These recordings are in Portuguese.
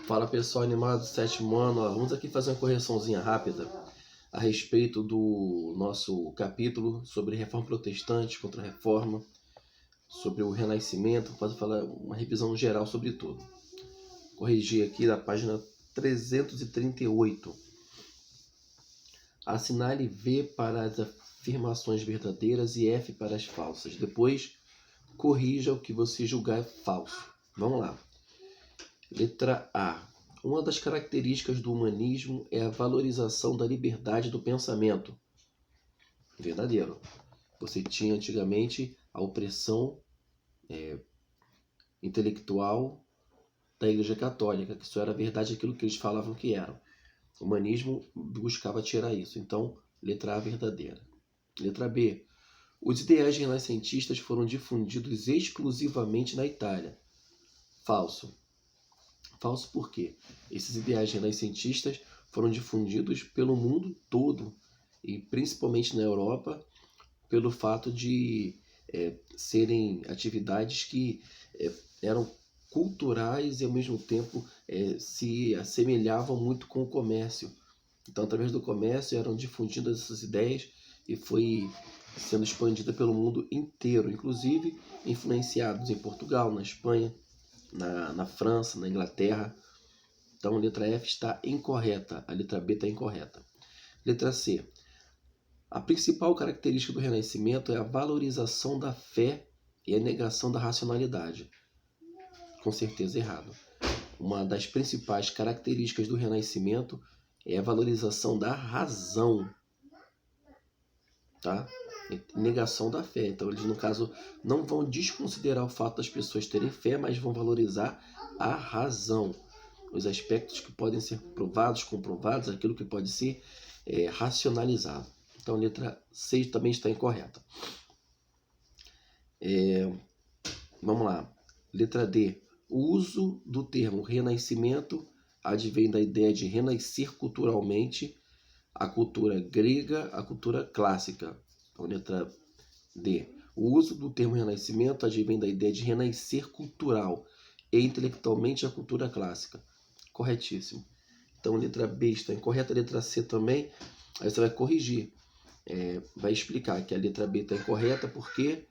Fala pessoal animado do sétimo ano, vamos aqui fazer uma correçãozinha rápida a respeito do nosso capítulo sobre reforma protestante contra a reforma, sobre o renascimento, para falar uma revisão geral sobre tudo. Corrigir aqui da página 338. Assinale V para as afirmações verdadeiras e F para as falsas. Depois, corrija o que você julgar falso. Vamos lá. Letra A. Uma das características do humanismo é a valorização da liberdade do pensamento. Verdadeiro. Você tinha antigamente a opressão intelectual da Igreja Católica, que só era verdade aquilo que eles falavam que era. O humanismo buscava tirar isso. Então, letra A verdadeira. Letra B. Os ideais renascentistas foram difundidos exclusivamente na Itália. Falso. Falso por quê? Esses ideais renascentistas foram difundidos pelo mundo todo, e principalmente na Europa, pelo fato de serem atividades que eram culturais e ao mesmo tempo se assemelhavam muito com o comércio. Então, através do comércio eram difundidas essas ideias e foi sendo expandida pelo mundo inteiro, inclusive influenciados em Portugal, na Espanha, na França, na Inglaterra. Então a letra F está incorreta, a letra B está incorreta. Letra C. A principal característica do Renascimento é a valorização da fé e a negação da racionalidade. Com certeza errado. Uma das principais características do Renascimento é a valorização da razão, tá? Negação da fé. Então eles, no caso, não vão desconsiderar o fato das pessoas terem fé, mas vão valorizar a razão, os aspectos que podem ser provados, comprovados, aquilo que pode ser racionalizado. Então a letra C também está incorreta. Vamos lá. Letra D. O uso do termo renascimento advém da ideia de renascer culturalmente a cultura grega, a cultura clássica. Então, letra D. O uso do termo renascimento advém da ideia de renascer cultural e intelectualmente a cultura clássica. Corretíssimo. Então, letra B está incorreta, a letra C também. Aí você vai corrigir. Vai explicar que a letra B está incorreta porque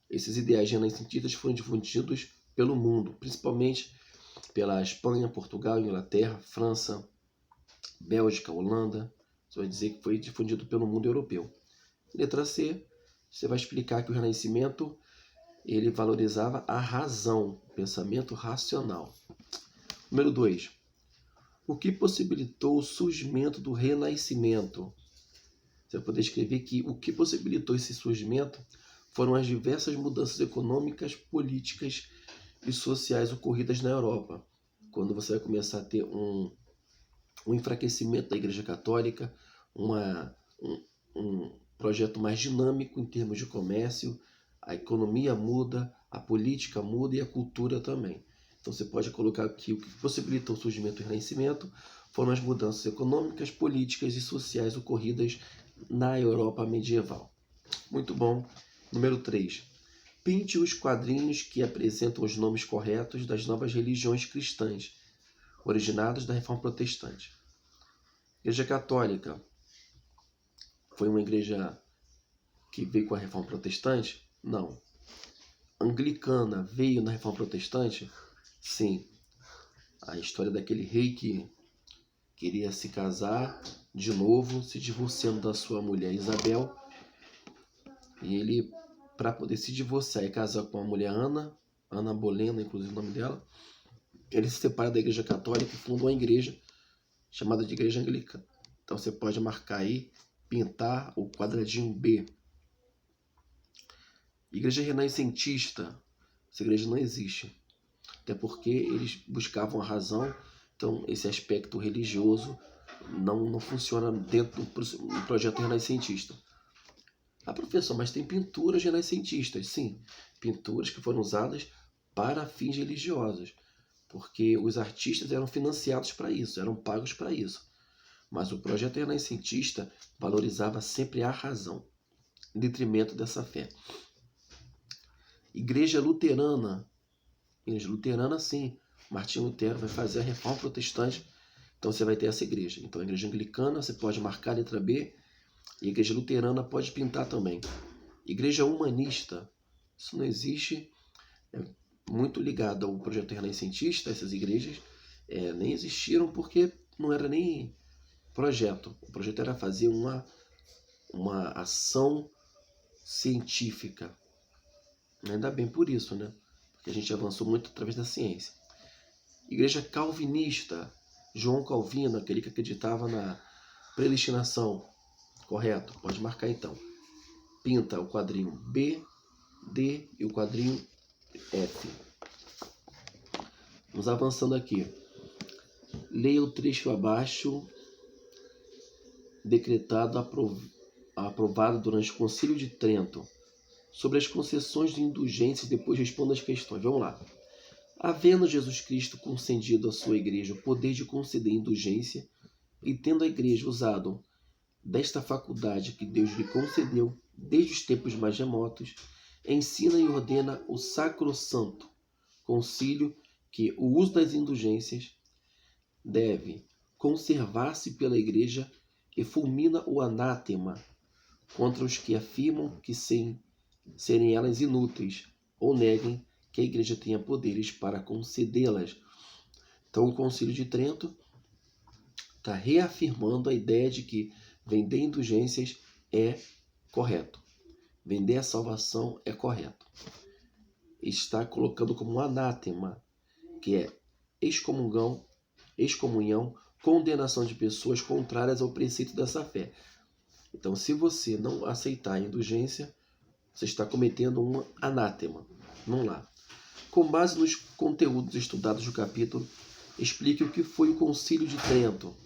esses ideais renascentistas foram difundidos pelo mundo, principalmente pela Espanha, Portugal, Inglaterra, França, Bélgica, Holanda. Você vai dizer que foi difundido pelo mundo europeu. Letra C, você vai explicar que o Renascimento ele valorizava a razão, o pensamento racional. Número 2. O que possibilitou o surgimento do Renascimento? Você vai poder escrever que o que possibilitou esse surgimento foram as diversas mudanças econômicas, políticas e sociais ocorridas na Europa. Quando você vai começar a ter um enfraquecimento da Igreja Católica, um projeto mais dinâmico em termos de comércio, a economia muda, a política muda e a cultura também. Então você pode colocar aqui o que possibilitou o surgimento do Renascimento foram as mudanças econômicas, políticas e sociais ocorridas na Europa medieval. Muito bom. Número 3. Pinte os quadrinhos que apresentam os nomes corretos das novas religiões cristãs, originadas da Reforma Protestante. Igreja Católica foi uma igreja que veio com a Reforma Protestante? Não. Anglicana veio na Reforma Protestante? Sim. A história daquele rei que queria se casar de novo, se divorciando da sua mulher Isabel. E ele, para poder se divorciar e casar com a mulher Ana Bolena, inclusive o nome dela, ele se separa da Igreja Católica e fundou uma igreja chamada de Igreja Anglicana. Então você pode marcar aí, pintar o quadradinho B. Igreja renascentista, essa igreja não existe. Até porque eles buscavam a razão, então esse aspecto religioso não funciona dentro do projeto renascentista. Ah, professor, mas tem pinturas renascentistas. Sim, pinturas que foram usadas para fins religiosos, porque os artistas eram financiados para isso, eram pagos para isso. Mas o projeto renascentista valorizava sempre a razão, em detrimento dessa fé. Igreja luterana, sim, Martinho Lutero vai fazer a reforma protestante, então você vai ter essa igreja. Então a igreja anglicana você pode marcar a letra B, e a igreja luterana pode pintar também. Igreja humanista, isso não existe, é muito ligado ao projeto renascentista, essas igrejas nem existiram porque não era nem projeto. O projeto era fazer uma ação científica. Ainda bem por isso, né? Porque a gente avançou muito através da ciência. Igreja calvinista, João Calvino, aquele que acreditava na predestinação. Correto? Pode marcar então. Pinta o quadrinho B, D e o quadrinho F. Vamos avançando aqui. Leia o trecho abaixo, decretado aprovado durante o Concílio de Trento, sobre as concessões de indulgências, depois responda as questões. Vamos lá. Havendo Jesus Cristo concedido à sua igreja o poder de conceder indulgência, e tendo a igreja usado desta faculdade que Deus lhe concedeu desde os tempos mais remotos, ensina e ordena o Sacrosanto Concílio que o uso das indulgências deve conservar-se pela igreja e fulmina o anátema contra os que afirmam que serem elas inúteis ou neguem que a igreja tenha poderes para concedê-las. Então o Concílio de Trento está reafirmando a ideia de que vender indulgências é correto. Vender a salvação é correto. Está colocando como um anátema, que é excomunhão, condenação de pessoas contrárias ao preceito dessa fé. Então, se você não aceitar a indulgência, você está cometendo um anátema. Vamos lá. Com base nos conteúdos estudados do capítulo, explique o que foi o Concílio de Trento.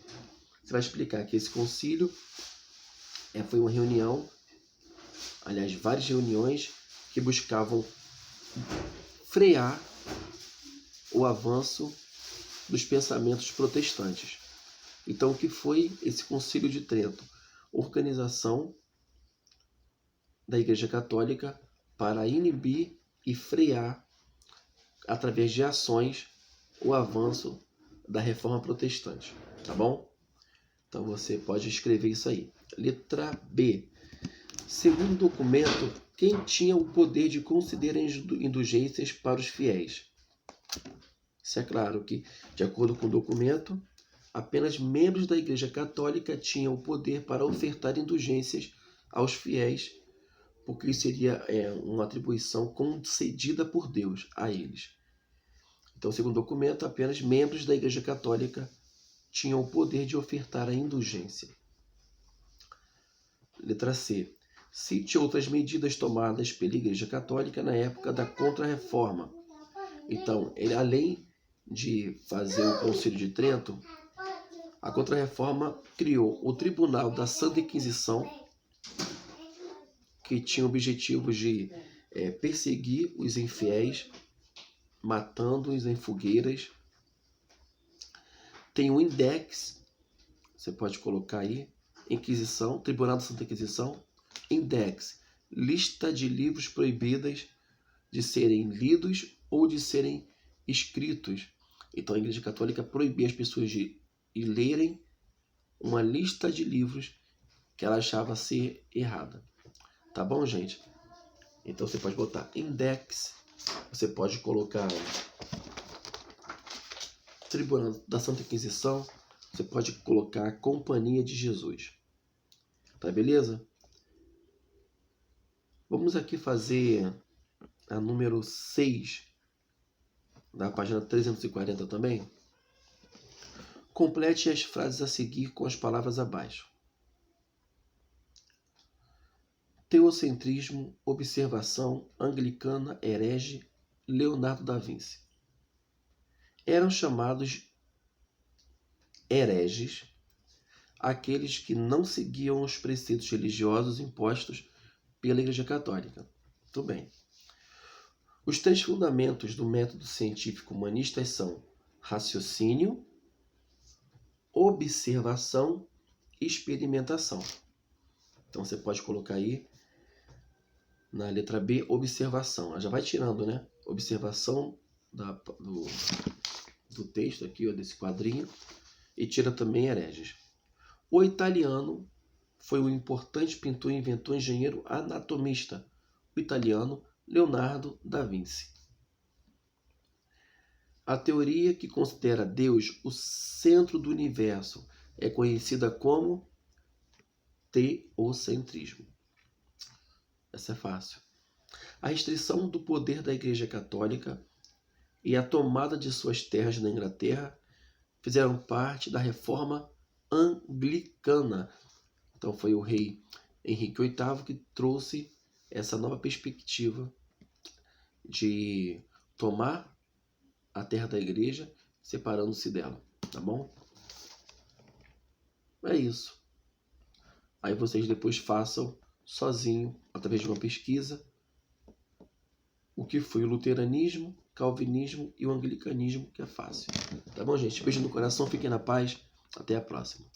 Você vai explicar que esse concílio foi uma reunião, aliás, várias reuniões que buscavam frear o avanço dos pensamentos protestantes. Então, o que foi esse Concílio de Trento? Organização da Igreja Católica para inibir e frear, através de ações, o avanço da reforma protestante. Tá bom? Então você pode escrever isso aí. Letra B. Segundo o documento, quem tinha o poder de conceder indulgências para os fiéis? Isso é claro que, de acordo com o documento, apenas membros da Igreja Católica tinham o poder para ofertar indulgências aos fiéis, porque isso seria uma atribuição concedida por Deus a eles. Então, segundo o documento, apenas membros da Igreja Católica tinham o poder de ofertar a indulgência. Letra C. Cite outras medidas tomadas pela Igreja Católica na época da Contra-Reforma. Então, além de fazer o Concílio de Trento, a Contra-Reforma criou o Tribunal da Santa Inquisição, que tinha o objetivo de perseguir os infiéis, matando-os em fogueiras. Tem o Index, você pode colocar aí, Inquisição, Tribunal da Santa Inquisição, Index, lista de livros proibidos de serem lidos ou de serem escritos. Então a Igreja Católica proibia as pessoas de lerem uma lista de livros que ela achava ser errada. Tá bom, gente? Então você pode botar Index, você pode colocar Tribunal da Santa Inquisição, você pode colocar Companhia de Jesus. Tá beleza? Vamos aqui fazer a número 6, da página 340 também. Complete as frases a seguir com as palavras abaixo. Teocentrismo, observação, anglicana, herege, Leonardo da Vinci. Eram chamados hereges aqueles que não seguiam os preceitos religiosos impostos pela Igreja Católica. Muito bem. Os 3 fundamentos do método científico humanista são raciocínio, observação e experimentação. Então você pode colocar aí na letra B, observação. Ela já vai tirando, né? Observação do texto aqui, ó, desse quadrinho, e tira também hereges. O italiano foi um importante pintor, inventor, engenheiro, anatomista, o italiano Leonardo da Vinci. A teoria que considera Deus o centro do universo é conhecida como teocentrismo. Essa é fácil. A restrição do poder da Igreja Católica e a tomada de suas terras na Inglaterra fizeram parte da Reforma Anglicana. Então foi o rei Henrique VIII que trouxe essa nova perspectiva de tomar a terra da igreja, separando-se dela, tá bom? É isso. Aí vocês depois façam sozinho, através de uma pesquisa, o que foi o luteranismo, calvinismo e o anglicanismo, que é fácil. Tá bom, gente? Beijo no coração, fiquem na paz. Até a próxima.